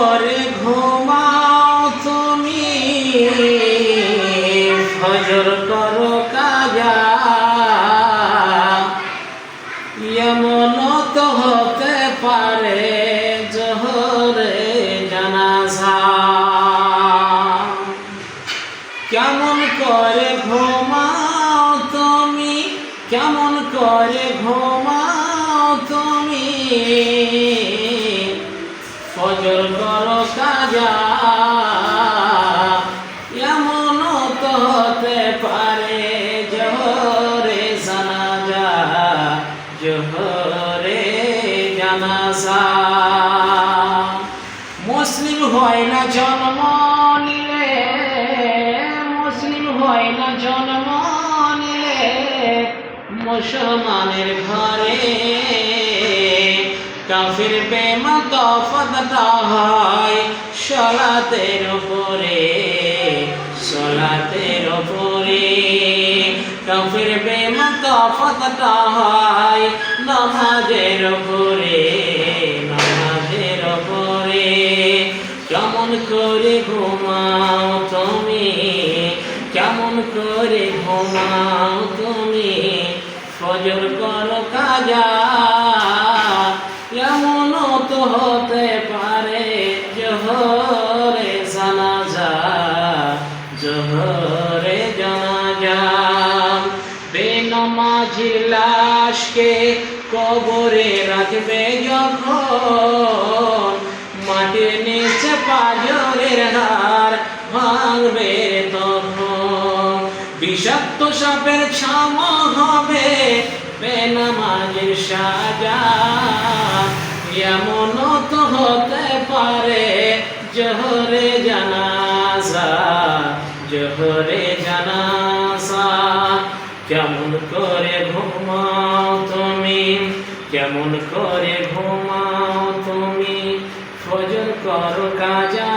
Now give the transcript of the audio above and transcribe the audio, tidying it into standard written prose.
করে ঘুমাও তুমি, ফজর করো কাজা, এমন তো হতে পারে জোহরে জানাজা। কেমন করে ঘুমাও তুমি, কেমন করে ঘুমাও তুমি, ফজর করো কাজা, এমন তো হতে পারে জোহরে জানাজা, জোহরে জানাজা। মুসলিম হয় না জন্ম নিলে, মুসলিম হয় না জন্ম নিলে মুসলমানের ঘরে, কাফির বেমতফাতটা হয় সালাতের উপরে, সালাতের উপরে। কাফির বেমতফাতটা হয় নামাজের উপরে, নামাজের উপরে। কেমন করে ঘুমাও তুমি, কেমন করে ঘুমাও তুমি, ফজর করো কাজা, এমন তো হতে পারে জোহরে জানাজা, জোহরে জানাজা। বেনমাজির লাশকে কবরে রাখবে যখন, মাটির নিচে পাঁজরের হাড় ভাঙবে তখন, বিষাক্ত সাপের ছামা হবে বেনামাজির সাজা, এমন তো হতে পারে জোহরে জানাজা, জোহরে জানাজা। কেমন করে ঘুমাও তুমি, কেমন করে ঘুমাও তুমি, ফজর করো কাজা,